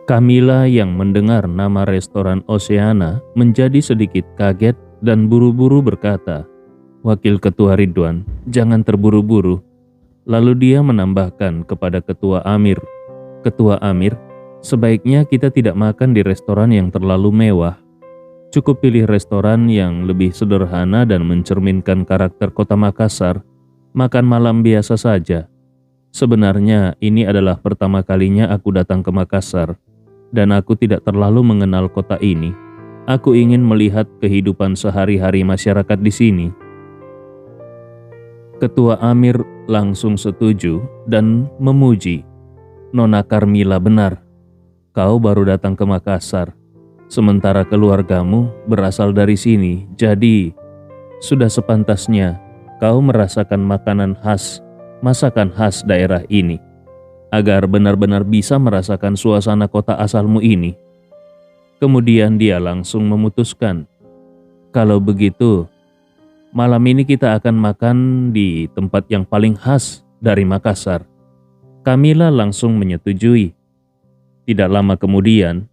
Camilla yang mendengar nama restoran Oceana menjadi sedikit kaget dan buru-buru berkata, "Wakil Ketua Ridwan, jangan terburu-buru." Lalu dia menambahkan kepada Ketua Amir, "Ketua Amir, sebaiknya kita tidak makan di restoran yang terlalu mewah. Cukup pilih restoran yang lebih sederhana dan mencerminkan karakter kota Makassar. Makan malam biasa saja. Sebenarnya ini adalah pertama kalinya aku datang ke Makassar, dan aku tidak terlalu mengenal kota ini. Aku ingin melihat kehidupan sehari-hari masyarakat di sini." Ketua Amir langsung setuju dan memuji. "Nona Carmila benar. Kau baru datang ke Makassar, sementara keluargamu berasal dari sini, jadi sudah sepantasnya kau merasakan masakan khas daerah ini, agar benar-benar bisa merasakan suasana kota asalmu ini." Kemudian dia langsung memutuskan, "Kalau begitu, malam ini kita akan makan di tempat yang paling khas dari Makassar." Camilla langsung menyetujui. Tidak lama kemudian,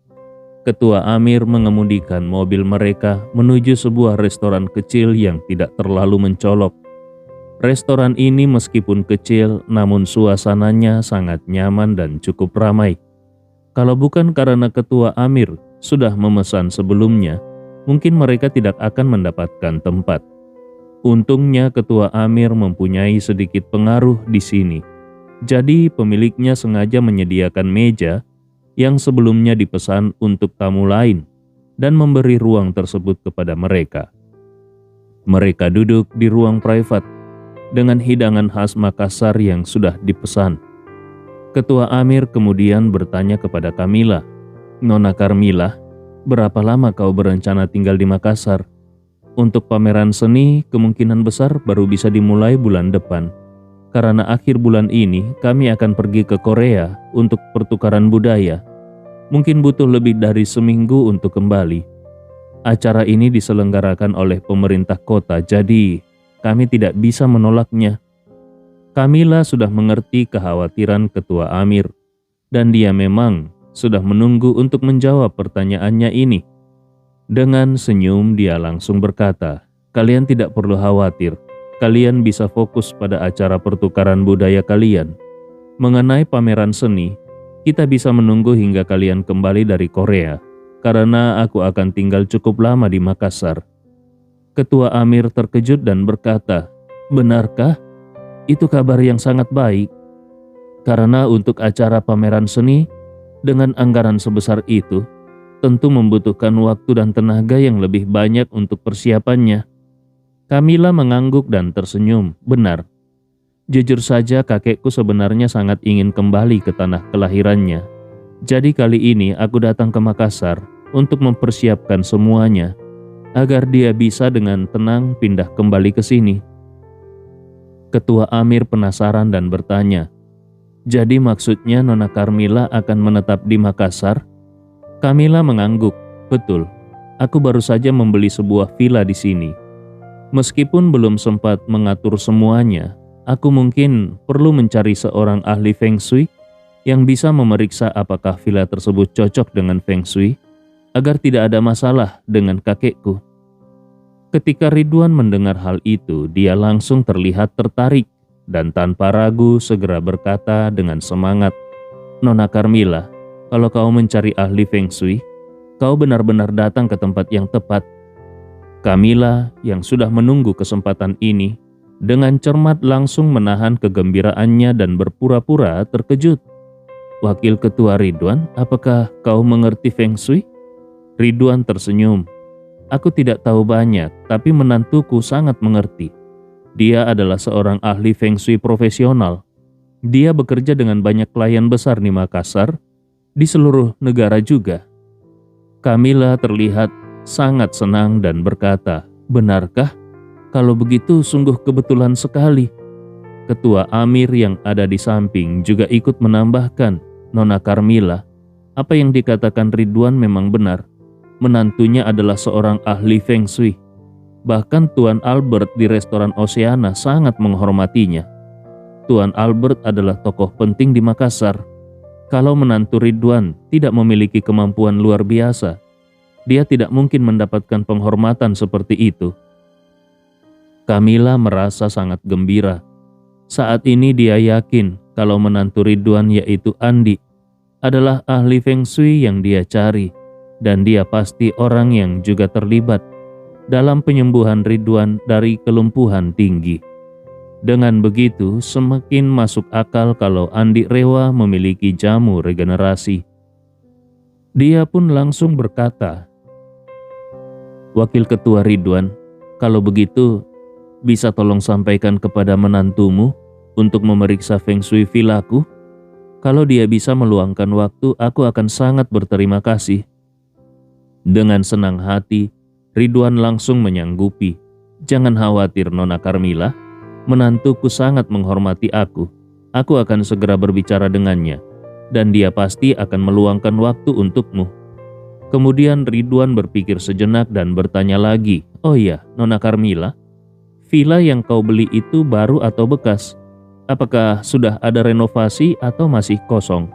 Ketua Amir mengemudikan mobil mereka menuju sebuah restoran kecil yang tidak terlalu mencolok. Restoran ini meskipun kecil, namun suasananya sangat nyaman dan cukup ramai. Kalau bukan karena Ketua Amir sudah memesan sebelumnya, mungkin mereka tidak akan mendapatkan tempat. Untungnya Ketua Amir mempunyai sedikit pengaruh di sini. Jadi pemiliknya sengaja menyediakan meja yang sebelumnya dipesan untuk tamu lain dan memberi ruang tersebut kepada mereka. Mereka duduk di ruang privat dengan hidangan khas Makassar yang sudah dipesan. Ketua Amir kemudian bertanya kepada Camilla, "Nona Carmila, berapa lama kau berencana tinggal di Makassar? Untuk pameran seni kemungkinan besar baru bisa dimulai bulan depan. Karena akhir bulan ini kami akan pergi ke Korea untuk pertukaran budaya. Mungkin butuh lebih dari seminggu untuk kembali. Acara ini diselenggarakan oleh pemerintah kota, jadi kami tidak bisa menolaknya." Camilla sudah mengerti kekhawatiran Ketua Amir, dan dia memang sudah menunggu untuk menjawab pertanyaannya ini. Dengan senyum dia langsung berkata, "Kalian tidak perlu khawatir. Kalian bisa fokus pada acara pertukaran budaya kalian. Mengenai pameran seni, kita bisa menunggu hingga kalian kembali dari Korea, karena aku akan tinggal cukup lama di Makassar." Ketua Amir terkejut dan berkata, "Benarkah? Itu kabar yang sangat baik. Karena untuk acara pameran seni, dengan anggaran sebesar itu, tentu membutuhkan waktu dan tenaga yang lebih banyak untuk persiapannya." Camilla mengangguk dan tersenyum. "Benar. Jujur saja kakekku sebenarnya sangat ingin kembali ke tanah kelahirannya. Jadi kali ini aku datang ke Makassar untuk mempersiapkan semuanya, agar dia bisa dengan tenang pindah kembali ke sini." Ketua Amir penasaran dan bertanya, "Jadi maksudnya Nona Carmila akan menetap di Makassar?" Camilla mengangguk, "Betul, aku baru saja membeli sebuah villa di sini. Meskipun belum sempat mengatur semuanya, aku mungkin perlu mencari seorang ahli Feng Shui yang bisa memeriksa apakah villa tersebut cocok dengan Feng Shui, agar tidak ada masalah dengan kakekku." Ketika Ridwan mendengar hal itu, dia langsung terlihat tertarik dan tanpa ragu segera berkata dengan semangat, "Nona Carmila, kalau kau mencari ahli Feng Shui, kau benar-benar datang ke tempat yang tepat." Camilla yang sudah menunggu kesempatan ini, dengan cermat langsung menahan kegembiraannya dan berpura-pura terkejut. "Wakil Ketua Ridwan, apakah kau mengerti Feng Shui?" Ridwan tersenyum. "Aku tidak tahu banyak, tapi menantuku sangat mengerti. Dia adalah seorang ahli Feng Shui profesional. Dia bekerja dengan banyak klien besar di Makassar, di seluruh negara juga." Camilla terlihat sangat senang dan berkata, "Benarkah? Kalau begitu sungguh kebetulan sekali." Ketua Amir yang ada di samping juga ikut menambahkan, "Nona Carmila, apa yang dikatakan Ridwan memang benar. Menantunya adalah seorang ahli Feng Shui. Bahkan Tuan Albert di restoran Oceana sangat menghormatinya. Tuan Albert adalah tokoh penting di Makassar. Kalau menantu Ridwan tidak memiliki kemampuan luar biasa, dia tidak mungkin mendapatkan penghormatan seperti itu. Kamila merasa sangat gembira. Saat ini dia yakin kalau menantu Ridwan yaitu Andi adalah ahli Feng Shui yang dia cari, dan dia pasti orang yang juga terlibat dalam penyembuhan Ridwan dari kelumpuhan tinggi. Dengan begitu, semakin masuk akal kalau Andi Rewa memiliki jamu regenerasi. Dia pun langsung berkata, "Wakil Ketua Ridwan, kalau begitu bisa tolong sampaikan kepada menantumu untuk memeriksa Feng Shui villaku? Kalau dia bisa meluangkan waktu, aku akan sangat berterima kasih." Dengan senang hati, Ridwan langsung menyanggupi. "Jangan khawatir Nona Carmila, menantuku sangat menghormati aku. Aku akan segera berbicara dengannya, dan dia pasti akan meluangkan waktu untukmu." Kemudian Ridwan berpikir sejenak dan bertanya lagi, "Oh iya, Nona Carmila, villa yang kau beli itu baru atau bekas? Apakah sudah ada renovasi atau masih kosong?"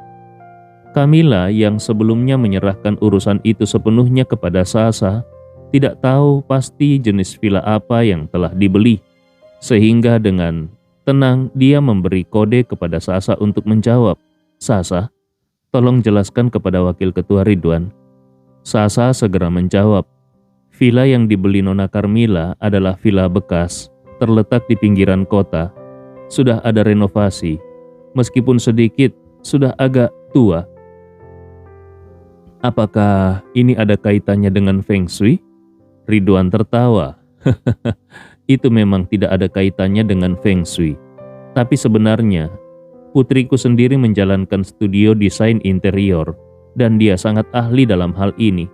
Kamila yang sebelumnya menyerahkan urusan itu sepenuhnya kepada Sasa, tidak tahu pasti jenis villa apa yang telah dibeli. Sehingga dengan tenang dia memberi kode kepada Sasa untuk menjawab. "Sasa, tolong jelaskan kepada Wakil Ketua Ridwan." Sasa segera menjawab, "Villa yang dibeli Nona Carmila adalah villa bekas, terletak di pinggiran kota. Sudah ada renovasi, meskipun sedikit, sudah agak tua." "Apakah ini ada kaitannya dengan Feng Shui?" Ridwan tertawa. "Itu memang tidak ada kaitannya dengan Feng Shui. Tapi sebenarnya, putriku sendiri menjalankan studio desain interior, dan dia sangat ahli dalam hal ini.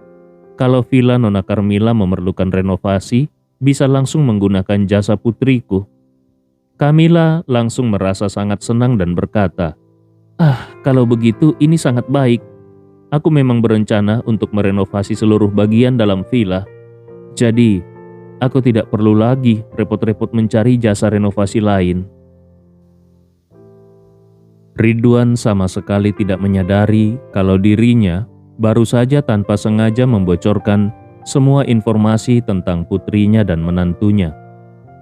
Kalau villa Nona Carmila memerlukan renovasi, bisa langsung menggunakan jasa putriku." Kamila langsung merasa sangat senang dan berkata, "Kalau begitu ini sangat baik. Aku memang berencana untuk merenovasi seluruh bagian dalam villa. Jadi, aku tidak perlu lagi repot-repot mencari jasa renovasi lain." Ridwan sama sekali tidak menyadari kalau dirinya baru saja tanpa sengaja membocorkan semua informasi tentang putrinya dan menantunya.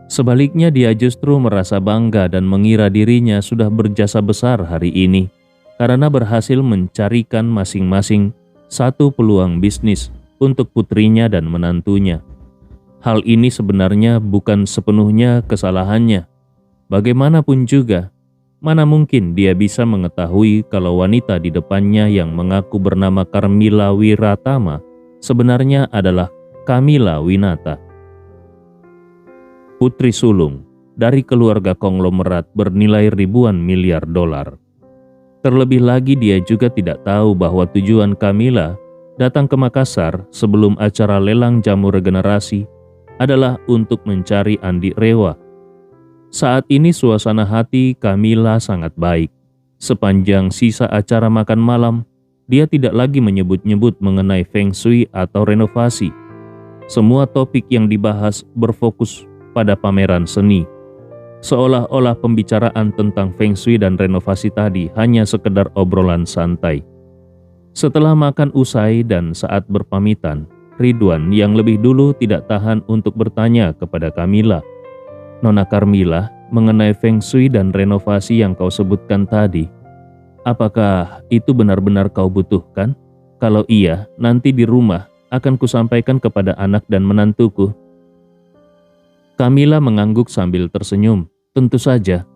Sebaliknya dia justru merasa bangga dan mengira dirinya sudah berjasa besar hari ini karena berhasil mencarikan masing-masing satu peluang bisnis untuk putrinya dan menantunya. Hal ini sebenarnya bukan sepenuhnya kesalahannya. Bagaimanapun juga, mana mungkin dia bisa mengetahui kalau wanita di depannya yang mengaku bernama Carmila Wiratama sebenarnya adalah Kamila Winata, putri sulung dari keluarga konglomerat bernilai ribuan miliar dolar. Terlebih lagi dia juga tidak tahu bahwa tujuan Kamila datang ke Makassar sebelum acara lelang jamu regenerasi adalah untuk mencari Andi Rewa. Saat ini suasana hati Kamila sangat baik. Sepanjang sisa acara makan malam, dia tidak lagi menyebut-nyebut mengenai Feng Shui atau renovasi. Semua topik yang dibahas berfokus pada pameran seni. Seolah-olah pembicaraan tentang Feng Shui dan renovasi tadi hanya sekedar obrolan santai. Setelah makan usai dan saat berpamitan, Ridwan yang lebih dulu tidak tahan untuk bertanya kepada Kamila, "Nona Carmila, mengenai Feng Shui dan renovasi yang kau sebutkan tadi, apakah itu benar-benar kau butuhkan? Kalau iya, nanti di rumah akan kusampaikan kepada anak dan menantuku." Kamila mengangguk sambil tersenyum. "Tentu saja."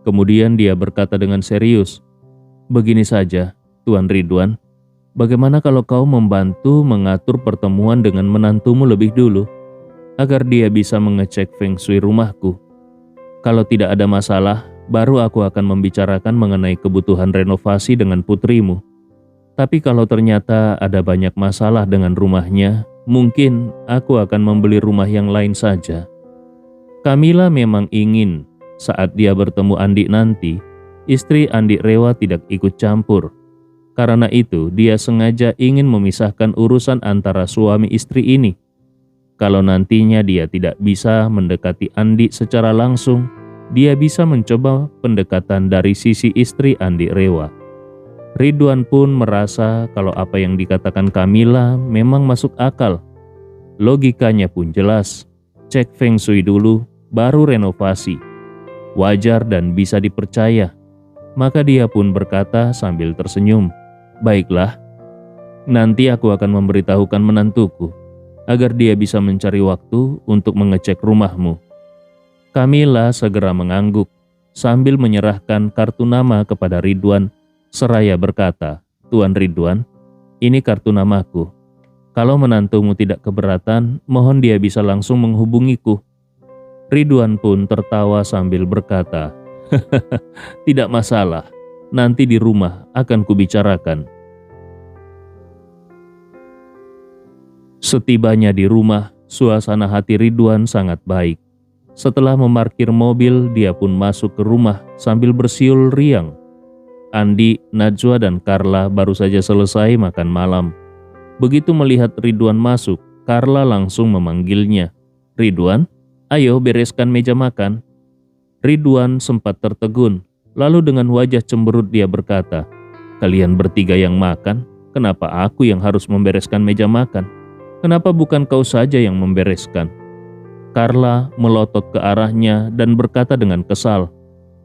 Kemudian dia berkata dengan serius, "Begini saja, Tuan Ridwan. Bagaimana kalau kau membantu mengatur pertemuan dengan menantumu lebih dulu, agar dia bisa mengecek Feng Shui rumahku? Kalau tidak ada masalah, baru aku akan membicarakan mengenai kebutuhan renovasi dengan putrimu. Tapi kalau ternyata ada banyak masalah dengan rumahnya, mungkin aku akan membeli rumah yang lain saja." Kamila memang ingin saat dia bertemu Andi nanti, istri Andi Rewa tidak ikut campur. Karena itu, dia sengaja ingin memisahkan urusan antara suami istri ini. Kalau nantinya dia tidak bisa mendekati Andi secara langsung, dia bisa mencoba pendekatan dari sisi istri Andi Rewa. Ridwan pun merasa kalau apa yang dikatakan Kamila memang masuk akal. Logikanya pun jelas. Cek Feng Shui dulu, baru renovasi. Wajar dan bisa dipercaya. Maka dia pun berkata sambil tersenyum, "Baiklah, nanti aku akan memberitahukan menantuku, agar dia bisa mencari waktu untuk mengecek rumahmu." Kamila segera mengangguk, sambil menyerahkan kartu nama kepada Ridwan, seraya berkata, "Tuan Ridwan, ini kartu namaku. Kalau menantumu tidak keberatan, mohon dia bisa langsung menghubungiku." Ridwan pun tertawa sambil berkata, "Tidak masalah, nanti di rumah akan kubicarakan." Setibanya di rumah, suasana hati Ridwan sangat baik. Setelah memarkir mobil, dia pun masuk ke rumah sambil bersiul riang. Andi, Najwa, dan Carla baru saja selesai makan malam. Begitu melihat Ridwan masuk, Carla langsung memanggilnya. "Ridwan, ayo bereskan meja makan." Ridwan sempat tertegun, lalu dengan wajah cemberut dia berkata, "Kalian bertiga yang makan, kenapa aku yang harus membereskan meja makan? Kenapa bukan kau saja yang membereskan?" Carla melotot ke arahnya dan berkata dengan kesal,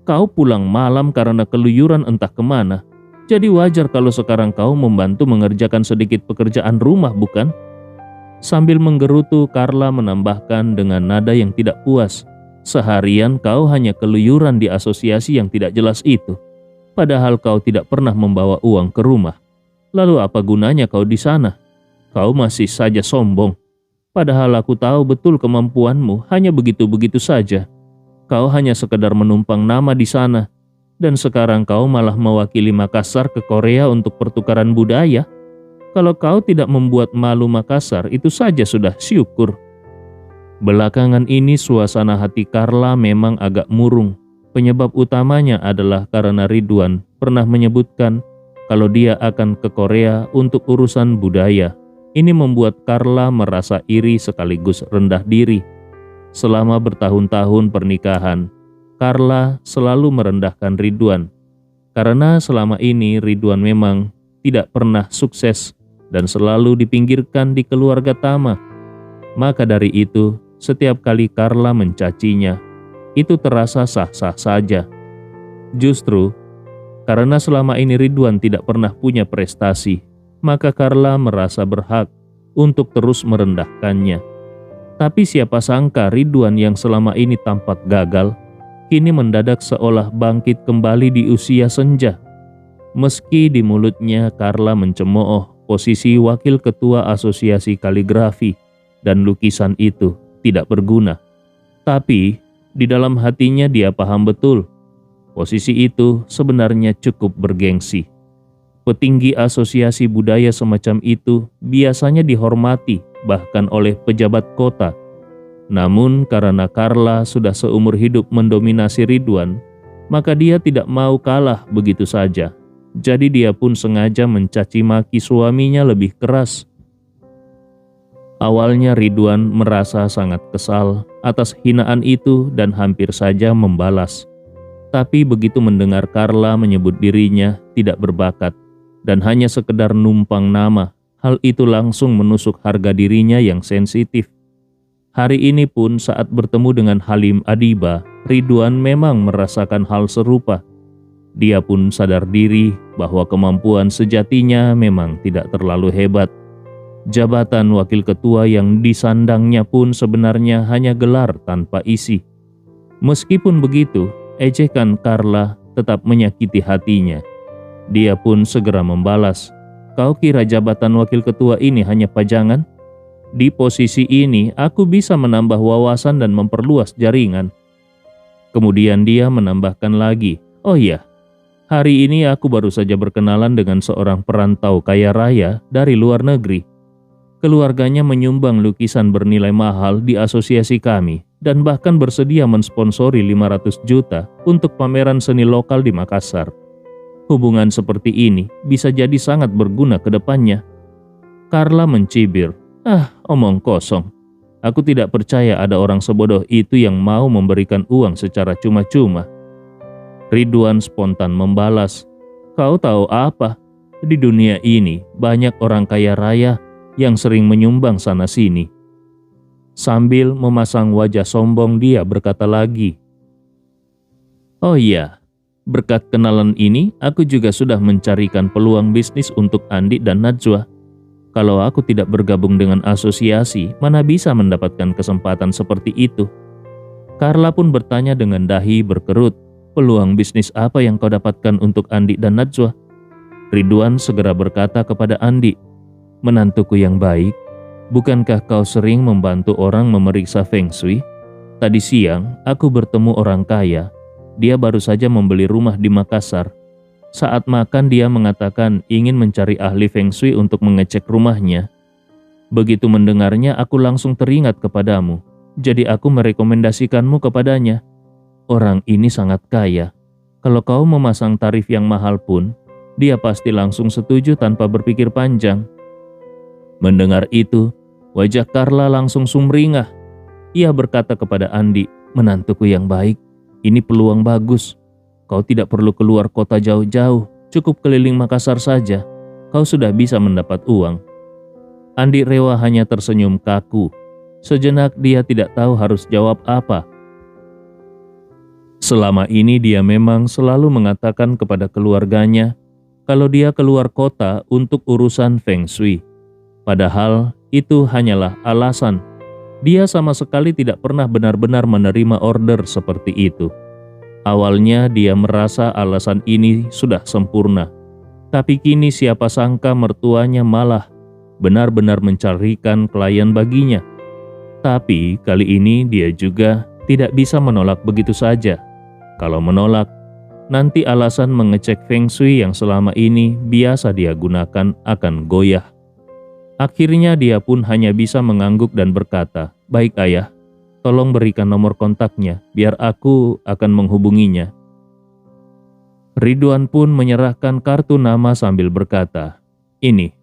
"Kau pulang malam karena keluyuran entah kemana. Jadi wajar kalau sekarang kau membantu mengerjakan sedikit pekerjaan rumah, bukan?" Sambil menggerutu, Carla menambahkan dengan nada yang tidak puas, "Seharian kau hanya keluyuran di asosiasi yang tidak jelas itu. Padahal kau tidak pernah membawa uang ke rumah. Lalu apa gunanya kau di sana? Kau masih saja sombong. Padahal aku tahu betul kemampuanmu, hanya begitu-begitu saja. Kau hanya sekedar menumpang nama di sana. Dan sekarang kau malah mewakili Makassar ke Korea untuk pertukaran budaya. Kalau kau tidak membuat malu Makassar, itu saja sudah syukur." Belakangan ini suasana hati Carla memang agak murung. Penyebab utamanya adalah karena Ridwan pernah menyebutkan kalau dia akan ke Korea untuk urusan budaya. Ini membuat Carla merasa iri sekaligus rendah diri. Selama bertahun-tahun pernikahan, Carla selalu merendahkan Ridwan. Karena selama ini Ridwan memang tidak pernah sukses dan selalu dipinggirkan di keluarga Tama. Maka dari itu, setiap kali Carla mencacinya, itu terasa sah-sah saja. Justru, karena selama ini Ridwan tidak pernah punya prestasi, maka Carla merasa berhak untuk terus merendahkannya. Tapi siapa sangka Ridwan yang selama ini tampak gagal, kini mendadak seolah bangkit kembali di usia senja. Meski di mulutnya Carla mencemooh posisi wakil ketua asosiasi kaligrafi dan lukisan itu tidak berguna. Tapi di dalam hatinya dia paham betul, posisi itu sebenarnya cukup bergengsi. Petinggi asosiasi budaya semacam itu biasanya dihormati bahkan oleh pejabat kota. Namun karena Carla sudah seumur hidup mendominasi Ridwan, maka dia tidak mau kalah begitu saja. Jadi dia pun sengaja mencaci maki suaminya lebih keras. Awalnya Ridwan merasa sangat kesal atas hinaan itu dan hampir saja membalas. Tapi begitu mendengar Carla menyebut dirinya tidak berbakat dan hanya sekedar numpang nama, hal itu langsung menusuk harga dirinya yang sensitif. Hari ini pun saat bertemu dengan Halim Adiba, Ridwan memang merasakan hal serupa. Dia pun sadar diri bahwa kemampuan sejatinya memang tidak terlalu hebat. Jabatan wakil ketua yang disandangnya pun sebenarnya hanya gelar tanpa isi. Meskipun begitu, ejekan Carla tetap menyakiti hatinya. Dia pun segera membalas, "Kau kira jabatan wakil ketua ini hanya pajangan? Di posisi ini aku bisa menambah wawasan dan memperluas jaringan." Kemudian dia menambahkan lagi, "Oh iya, hari ini aku baru saja berkenalan dengan seorang perantau kaya raya dari luar negeri. Keluarganya menyumbang lukisan bernilai mahal di asosiasi kami dan bahkan bersedia mensponsori 500 juta untuk pameran seni lokal di Makassar. Hubungan seperti ini bisa jadi sangat berguna ke depannya." Carla mencibir, "Omong kosong. Aku tidak percaya ada orang sebodoh itu yang mau memberikan uang secara cuma-cuma." Ridwan spontan membalas, Kau tahu apa? Di dunia ini banyak orang kaya raya yang sering menyumbang sana-sini. Sambil memasang wajah sombong dia berkata lagi, "Oh iya, berkat kenalan ini aku juga sudah mencarikan peluang bisnis untuk Andi dan Najwa. Kalau aku tidak bergabung dengan asosiasi, mana bisa mendapatkan kesempatan seperti itu?" Carla pun bertanya dengan dahi berkerut, "Peluang bisnis apa yang kau dapatkan untuk Andi dan Najwa?" Ridwan segera berkata kepada Andi, "Menantuku yang baik, bukankah kau sering membantu orang memeriksa feng shui? Tadi siang aku bertemu orang kaya. Dia baru saja membeli rumah di Makassar. Saat makan dia mengatakan ingin mencari ahli feng shui untuk mengecek rumahnya. Begitu mendengarnya aku langsung teringat kepadamu. Jadi aku merekomendasikanmu kepadanya. Orang ini sangat kaya. Kalau kau memasang tarif yang mahal pun, dia pasti langsung setuju tanpa berpikir panjang." Mendengar itu, wajah Carla langsung sumringah. Ia berkata kepada Andi, "Menantuku yang baik, ini peluang bagus. Kau tidak perlu keluar kota jauh-jauh, cukup keliling Makassar saja. Kau sudah bisa mendapat uang." Andi Rewa hanya tersenyum kaku. Sejenak dia tidak tahu harus jawab apa. Selama ini dia memang selalu mengatakan kepada keluarganya kalau dia keluar kota untuk urusan feng shui. Padahal itu hanyalah alasan. Dia sama sekali tidak pernah benar-benar menerima order seperti itu. Awalnya dia merasa alasan ini sudah sempurna. Tapi kini siapa sangka mertuanya malah benar-benar mencarikan klien baginya. Tapi kali ini dia juga tidak bisa menolak begitu saja. Kalau menolak, nanti alasan mengecek feng shui yang selama ini biasa dia gunakan akan goyah. Akhirnya dia pun hanya bisa mengangguk dan berkata, "Baik ayah, tolong berikan nomor kontaknya biar aku akan menghubunginya." Ridwan pun menyerahkan kartu nama sambil berkata, "Ini,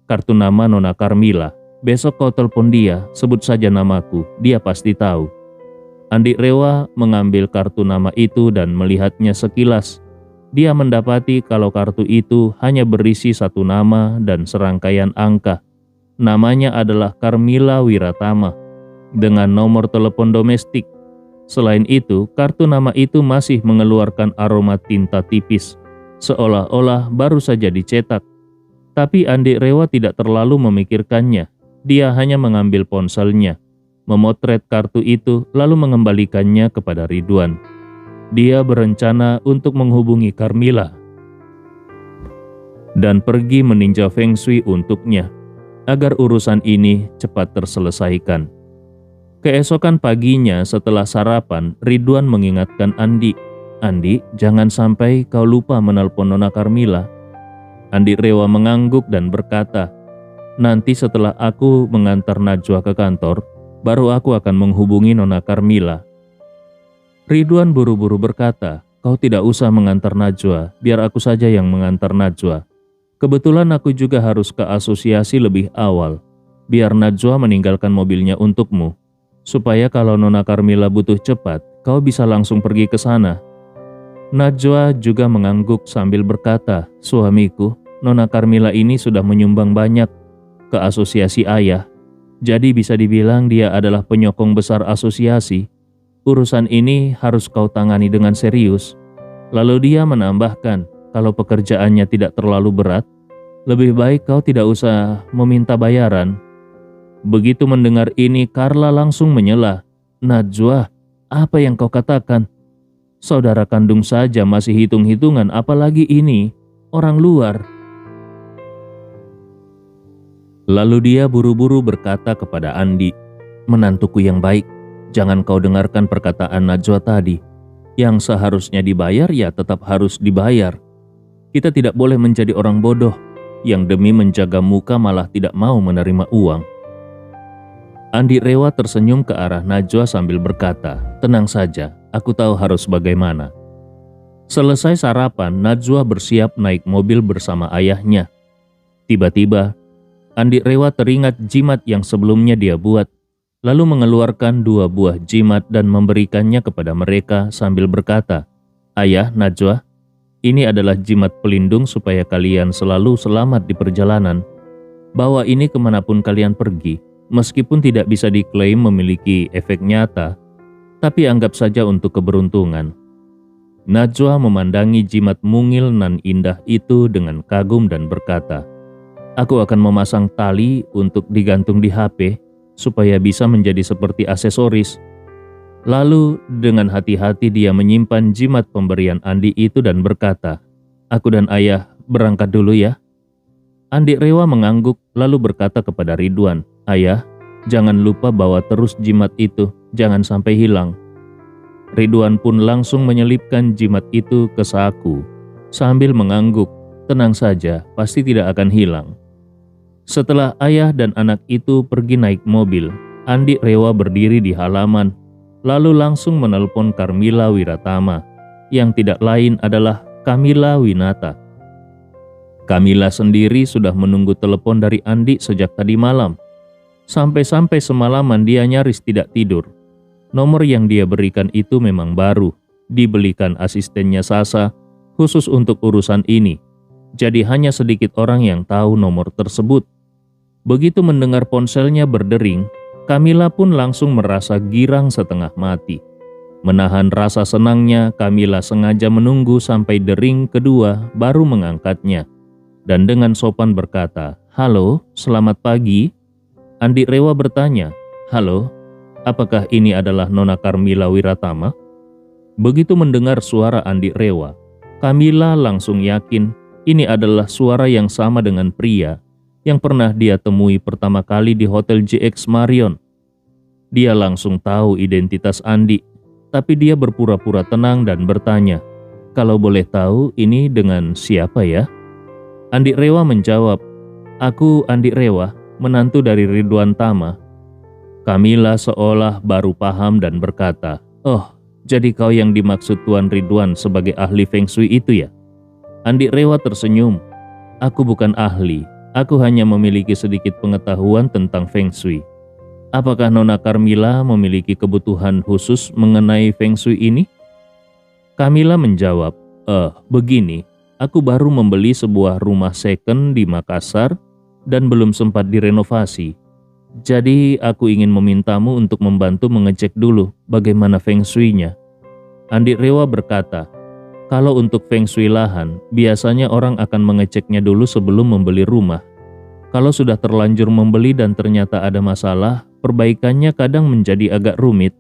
kartu nama Nona Carmila. Besok kau telepon dia, sebut saja namaku, dia pasti tahu." Andi Rewa mengambil kartu nama itu dan melihatnya sekilas. Dia mendapati kalau kartu itu hanya berisi satu nama dan serangkaian angka. Namanya adalah Carmila Wiratama dengan nomor telepon domestik. Selain itu, kartu nama itu masih mengeluarkan aroma tinta tipis, seolah-olah baru saja dicetak. Tapi Andi Rewa tidak terlalu memikirkannya. Dia hanya mengambil ponselnya, memotret kartu itu lalu mengembalikannya kepada Ridwan. Dia berencana untuk menghubungi Carmila dan pergi meninjau feng shui untuknya, agar urusan ini cepat terselesaikan. Keesokan paginya setelah sarapan, Ridwan mengingatkan Andi, "Andi, jangan sampai kau lupa menelpon Nona Carmila." Andi Rewa mengangguk dan berkata, "Nanti setelah aku mengantar Najwa ke kantor, baru aku akan menghubungi Nona Carmila." Ridwan buru-buru berkata, "Kau tidak usah mengantar Najwa, biar aku saja yang mengantar Najwa. Kebetulan aku juga harus ke asosiasi lebih awal. Biar Najwa meninggalkan mobilnya untukmu, supaya kalau Nona Carmila butuh cepat, kau bisa langsung pergi ke sana." Najwa juga mengangguk sambil berkata, "Suamiku, Nona Carmila ini sudah menyumbang banyak ke asosiasi ayah. Jadi bisa dibilang dia adalah penyokong besar asosiasi. Urusan ini harus kau tangani dengan serius." Lalu dia menambahkan, "Kalau pekerjaannya tidak terlalu berat, lebih baik kau tidak usah meminta bayaran." Begitu mendengar ini, Carla langsung menyela, "Najwa, apa yang kau katakan? Saudara kandung saja masih hitung-hitungan, apalagi ini orang luar." Lalu dia buru-buru berkata kepada Andi, "Menantuku yang baik, jangan kau dengarkan perkataan Najwa tadi. Yang seharusnya dibayar ya tetap harus dibayar. Kita tidak boleh menjadi orang bodoh yang demi menjaga muka malah tidak mau menerima uang." Andi Rewa tersenyum ke arah Najwa sambil berkata, "Tenang saja, aku tahu harus bagaimana." Selesai sarapan, Najwa bersiap naik mobil bersama ayahnya. Tiba-tiba, Andi Rewa teringat jimat yang sebelumnya dia buat, lalu mengeluarkan 2 buah jimat dan memberikannya kepada mereka sambil berkata, "Ayah, Najwa, Ini adalah jimat pelindung supaya kalian selalu selamat di perjalanan. Bawa ini kemanapun kalian pergi, meskipun tidak bisa diklaim memiliki efek nyata, tapi anggap saja untuk keberuntungan." Najwa memandangi jimat mungil nan indah itu dengan kagum dan berkata, "Aku akan memasang tali untuk digantung di HP supaya bisa menjadi seperti aksesoris." Lalu dengan hati-hati dia menyimpan jimat pemberian Andi itu dan berkata, "Aku dan ayah berangkat dulu ya." Andi Rewa mengangguk lalu berkata kepada Ridwan, "Ayah, jangan lupa bawa terus jimat itu, jangan sampai hilang." Ridwan pun langsung menyelipkan jimat itu ke saku sambil mengangguk, "Tenang saja, pasti tidak akan hilang." Setelah ayah dan anak itu pergi naik mobil, Andi Rewa berdiri di halaman lalu langsung menelpon Karmila Wiratama, yang tidak lain adalah Kamila Winata. Kamila sendiri sudah menunggu telepon dari Andi sejak tadi malam. Sampai-sampai semalaman dia nyaris tidak tidur. Nomor yang dia berikan itu memang baru, dibelikan asistennya Sasa khusus untuk urusan ini. Jadi hanya sedikit orang yang tahu nomor tersebut. Begitu mendengar ponselnya berdering, Kamila pun langsung merasa girang setengah mati. Menahan rasa senangnya, Kamila sengaja menunggu sampai dering kedua baru mengangkatnya. Dan dengan sopan berkata, "Halo, selamat pagi." Andi Rewa bertanya, "Halo, apakah ini adalah Nona Karmila Wiratama?" Begitu mendengar suara Andi Rewa, Kamila langsung yakin ini adalah suara yang sama dengan pria yang pernah dia temui pertama kali di Hotel JX Marion. Dia langsung tahu identitas Andi, tapi dia berpura-pura tenang dan bertanya, "Kalau boleh tahu ini dengan siapa ya?" Andi Rewa menjawab, "Aku Andi Rewa, menantu dari Ridwan Tama." Kamila seolah baru paham dan berkata, "Oh, jadi kau yang dimaksud Tuan Ridwan sebagai ahli Feng Shui itu ya?" Andi Rewa tersenyum, "Aku bukan ahli. Aku hanya memiliki sedikit pengetahuan tentang Feng Shui. Apakah Nona Karmila memiliki kebutuhan khusus mengenai Feng Shui ini?" Kamila menjawab, Begini, aku baru membeli sebuah rumah second di Makassar dan belum sempat direnovasi. Jadi aku ingin memintamu untuk membantu mengecek dulu bagaimana Feng Shui-nya." Andi Rewa berkata, "Kalau untuk Feng Shui lahan, biasanya orang akan mengeceknya dulu sebelum membeli rumah. Kalau sudah terlanjur membeli dan ternyata ada masalah, perbaikannya kadang menjadi agak rumit."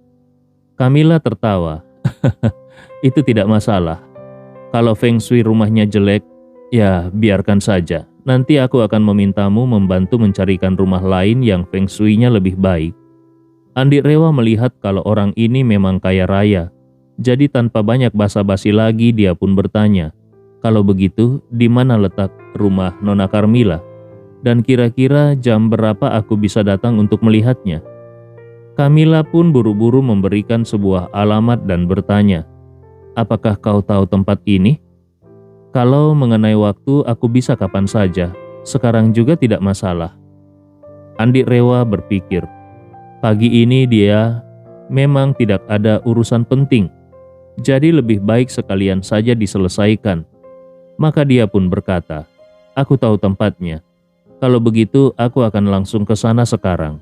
Kamila tertawa, "Itu tidak masalah. Kalau Feng Shui rumahnya jelek, ya biarkan saja. Nanti aku akan memintamu membantu mencarikan rumah lain yang Feng Shui-nya lebih baik." Andi Rewa melihat kalau orang ini memang kaya raya. Jadi tanpa banyak basa-basi lagi dia pun bertanya, "Kalau begitu, di mana letak rumah Nona Karmila? Dan kira-kira jam berapa aku bisa datang untuk melihatnya?" Kamila pun buru-buru memberikan sebuah alamat dan bertanya, "Apakah kau tahu tempat ini?" "Kalau mengenai waktu aku bisa kapan saja, sekarang juga tidak masalah." Andi Rewa berpikir, pagi ini dia memang tidak ada urusan penting. Jadi lebih baik sekalian saja diselesaikan. Maka dia pun berkata, "Aku tahu tempatnya. Kalau begitu aku akan langsung ke sana sekarang."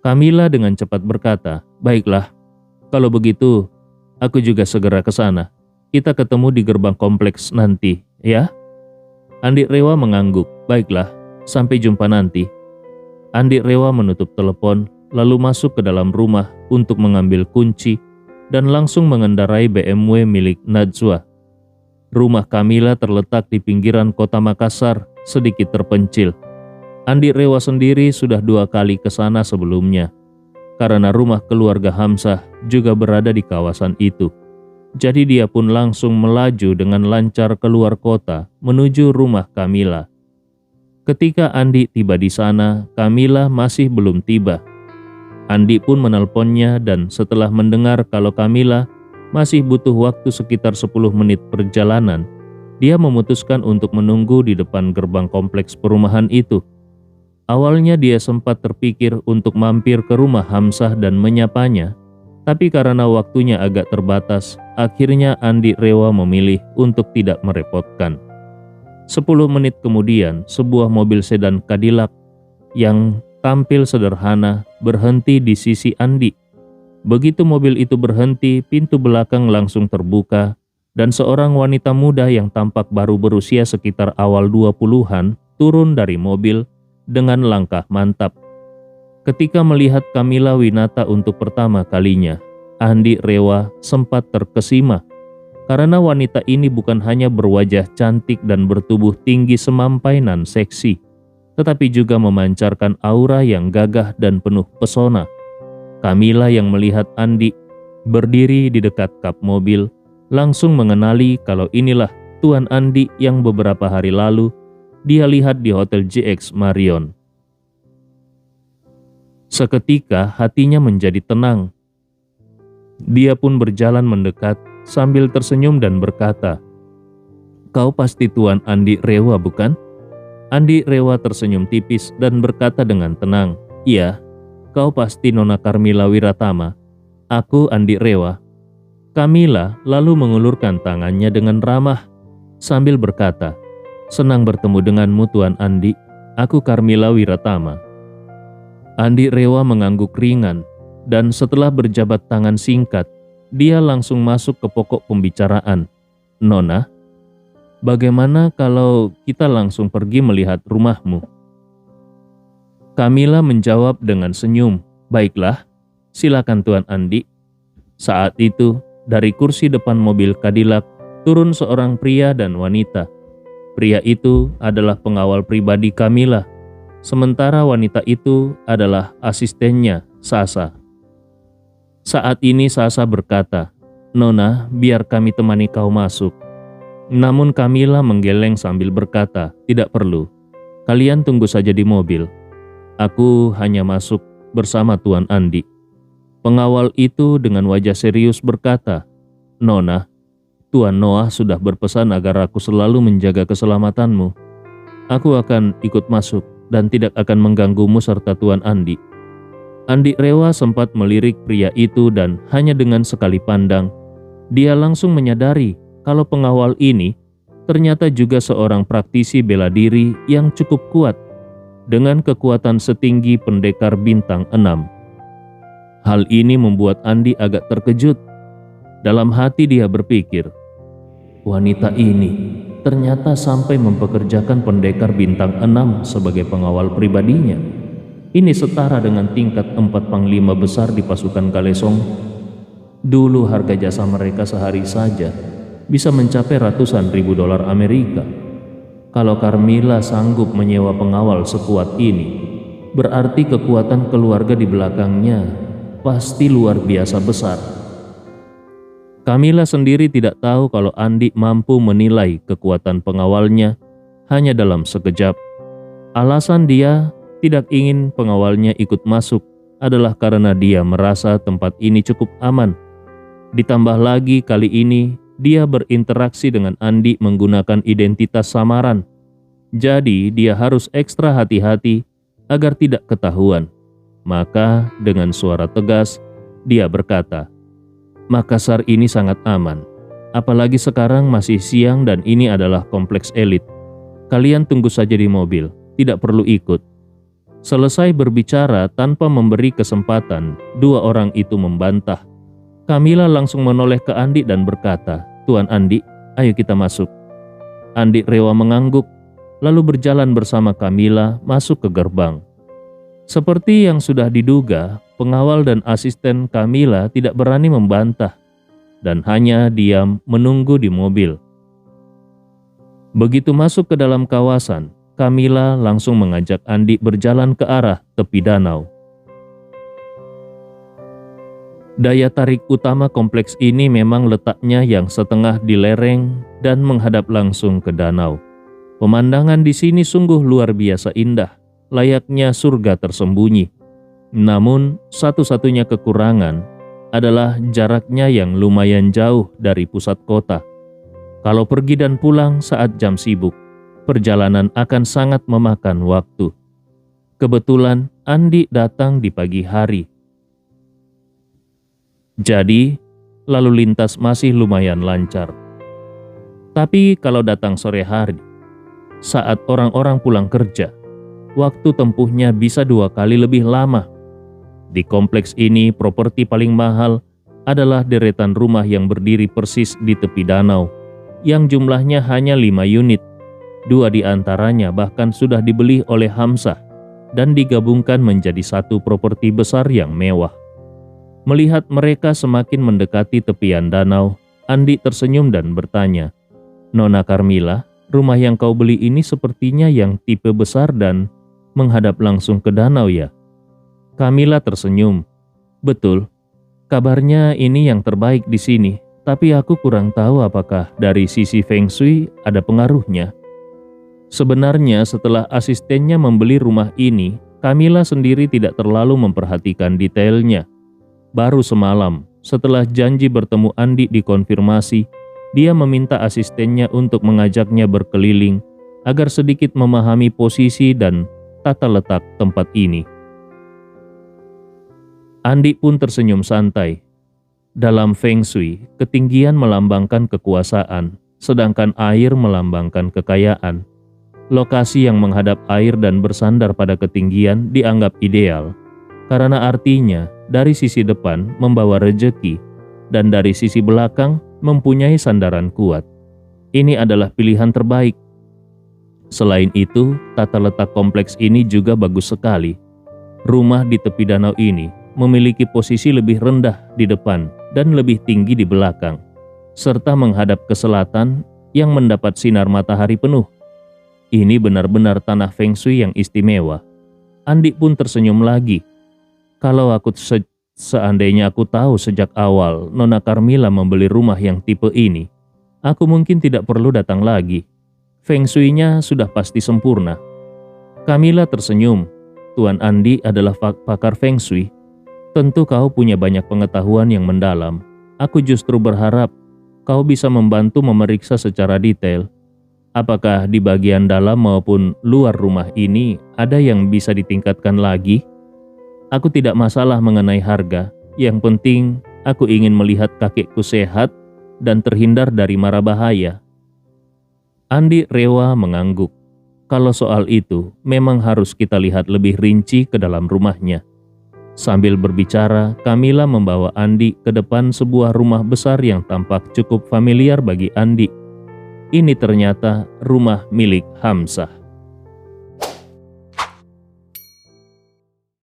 Kamila dengan cepat berkata, "Baiklah, kalau begitu aku juga segera ke sana. Kita ketemu di gerbang kompleks nanti, ya?" Andi Rewa mengangguk, "Baiklah, sampai jumpa nanti." Andi Rewa menutup telepon, lalu masuk ke dalam rumah untuk mengambil kunci dan langsung mengendarai BMW milik Najwa. Rumah Kamila terletak di pinggiran kota Makassar, sedikit terpencil. Andi Rewa sendiri sudah 2 kali ke sana sebelumnya, karena rumah keluarga Hamzah juga berada di kawasan itu. Jadi dia pun langsung melaju dengan lancar keluar kota menuju rumah Kamila. Ketika Andi tiba di sana, Kamila masih belum tiba. Andi pun menelponnya dan setelah mendengar kalau Kamila masih butuh waktu sekitar 10 menit perjalanan, dia memutuskan untuk menunggu di depan gerbang kompleks perumahan itu. Awalnya dia sempat terpikir untuk mampir ke rumah Hamzah dan menyapanya, Tapi karena waktunya agak terbatas, akhirnya Andi Rewa memilih untuk tidak merepotkan. 10 menit kemudian, sebuah mobil sedan Cadillac yang tampil sederhana berhenti di sisi Andi. Begitu mobil itu berhenti, pintu belakang langsung terbuka dan seorang wanita muda yang tampak baru berusia sekitar awal 20-an turun dari mobil dengan langkah mantap. Ketika melihat Kamila Winata untuk pertama kalinya, Andi Rewa sempat terkesima karena wanita ini bukan hanya berwajah cantik dan bertubuh tinggi semampai nan seksi, tetapi juga memancarkan aura yang gagah dan penuh pesona. Kamila yang melihat Andi berdiri di dekat kap mobil langsung mengenali kalau inilah Tuan Andi yang beberapa hari lalu dia lihat di Hotel JX Marion. Seketika hatinya menjadi tenang. Dia pun berjalan mendekat sambil tersenyum dan berkata, "Kau pasti Tuan Andi Rewa, bukan?" Andi Rewa tersenyum tipis dan berkata dengan tenang, "Iya, kau pasti Nona Karmila Wiratama. Aku Andi Rewa." Kamila lalu mengulurkan tangannya dengan ramah sambil berkata, "Senang bertemu denganmu Tuan Andi, aku Karmila Wiratama." Andi Rewa mengangguk ringan dan setelah berjabat tangan singkat, dia langsung masuk ke pokok pembicaraan. "Nona, bagaimana kalau kita langsung pergi melihat rumahmu?" Kamila menjawab dengan senyum, "Baiklah, silakan Tuan Andi." Saat itu, dari kursi depan mobil Cadillac turun seorang pria dan wanita. Pria itu adalah pengawal pribadi Kamila, sementara wanita itu adalah asistennya, Sasa. Saat ini Sasa berkata, "Nona, biar kami temani kau masuk." Namun Kamila menggeleng sambil berkata, "Tidak perlu. Kalian tunggu saja di mobil. Aku hanya masuk bersama Tuan Andi." Pengawal itu dengan wajah serius berkata, "Nona, Tuan Noah sudah berpesan agar aku selalu menjaga keselamatanmu. Aku akan ikut masuk dan tidak akan mengganggumu serta Tuan Andi." Andi Rewa sempat melirik pria itu dan hanya dengan sekali pandang, dia langsung menyadari kalau pengawal ini ternyata juga seorang praktisi bela diri yang cukup kuat dengan kekuatan setinggi pendekar bintang 6. Hal ini membuat Andi agak terkejut. Dalam hati dia berpikir, wanita ini ternyata sampai mempekerjakan pendekar bintang 6 sebagai pengawal pribadinya. Ini setara dengan tingkat 4 panglima besar di pasukan Kalesong. Dulu harga jasa mereka sehari saja bisa mencapai ratusan ribu dolar Amerika. Kalau Karmila sanggup menyewa pengawal sekuat ini, berarti kekuatan keluarga di belakangnya pasti luar biasa besar. Kamila sendiri tidak tahu kalau Andi mampu menilai kekuatan pengawalnya hanya dalam sekejap. Alasan dia tidak ingin pengawalnya ikut masuk adalah karena dia merasa tempat ini cukup aman. Ditambah lagi kali ini dia berinteraksi dengan Andi menggunakan identitas samaran. Jadi dia harus ekstra hati-hati agar tidak ketahuan. Maka dengan suara tegas dia berkata, "Makassar ini sangat aman. Apalagi sekarang masih siang dan ini adalah kompleks elit. Kalian tunggu saja di mobil, tidak perlu ikut." Selesai berbicara tanpa memberi kesempatan, dua orang itu membantah. Kamila langsung menoleh ke Andi dan berkata, "Tuan Andi, ayo kita masuk." Andi Rewa mengangguk, lalu berjalan bersama Kamila masuk ke gerbang. Seperti yang sudah diduga, pengawal dan asisten Kamila tidak berani membantah dan hanya diam menunggu di mobil. Begitu masuk ke dalam kawasan, Kamila langsung mengajak Andi berjalan ke arah tepi danau. Daya tarik utama kompleks ini memang letaknya yang setengah di lereng dan menghadap langsung ke danau. Pemandangan di sini sungguh luar biasa indah, layaknya surga tersembunyi. Namun, satu-satunya kekurangan adalah jaraknya yang lumayan jauh dari pusat kota. Kalau pergi dan pulang saat jam sibuk, perjalanan akan sangat memakan waktu. Kebetulan Andi datang di pagi hari. Jadi, lalu lintas masih lumayan lancar. Tapi kalau datang sore hari, saat orang-orang pulang kerja, waktu tempuhnya bisa 2 kali lebih lama. Di kompleks ini, properti paling mahal adalah deretan rumah yang berdiri persis di tepi danau, yang jumlahnya hanya 5 unit. 2 di antaranya bahkan sudah dibeli oleh Hamzah dan digabungkan menjadi satu properti besar yang mewah. Melihat mereka semakin mendekati tepian danau, Andi tersenyum dan bertanya, "Nona Carmila, rumah yang kau beli ini sepertinya yang tipe besar dan menghadap langsung ke danau ya?" Camilla tersenyum. "Betul, kabarnya ini yang terbaik di sini, tapi aku kurang tahu apakah dari sisi Feng Shui ada pengaruhnya." Sebenarnya setelah asistennya membeli rumah ini, Camilla sendiri tidak terlalu memperhatikan detailnya. Baru semalam, setelah janji bertemu Andi dikonfirmasi, dia meminta asistennya untuk mengajaknya berkeliling agar sedikit memahami posisi dan tata letak tempat ini. Andi pun tersenyum santai. Dalam Feng Shui, ketinggian melambangkan kekuasaan, sedangkan air melambangkan kekayaan. Lokasi yang menghadap air dan bersandar pada ketinggian dianggap ideal, karena artinya dari sisi depan membawa rejeki dan dari sisi belakang mempunyai sandaran kuat. Ini adalah pilihan terbaik. Selain itu, tata letak kompleks ini juga bagus sekali. Rumah di tepi danau ini memiliki posisi lebih rendah di depan dan lebih tinggi di belakang, serta menghadap ke selatan yang mendapat sinar matahari penuh. Ini benar-benar tanah Feng Shui yang istimewa. Andi pun tersenyum lagi. Kalau seandainya aku tahu sejak awal Nona Carmila membeli rumah yang tipe ini, aku mungkin tidak perlu datang lagi. Feng Shui-nya sudah pasti sempurna. Camilla tersenyum. Tuan Andi adalah pakar Feng Shui. Tentu kau punya banyak pengetahuan yang mendalam. Aku justru berharap kau bisa membantu memeriksa secara detail. Apakah di bagian dalam maupun luar rumah ini ada yang bisa ditingkatkan lagi? Aku tidak masalah mengenai harga. Yang penting aku ingin melihat kakekku sehat dan terhindar dari mara bahaya. Andi rela mengangguk. Kalau soal itu, memang harus kita lihat lebih rinci ke dalam rumahnya. Sambil berbicara, Camilla membawa Andi ke depan sebuah rumah besar yang tampak cukup familiar bagi Andi. Ini ternyata rumah milik Hamzah.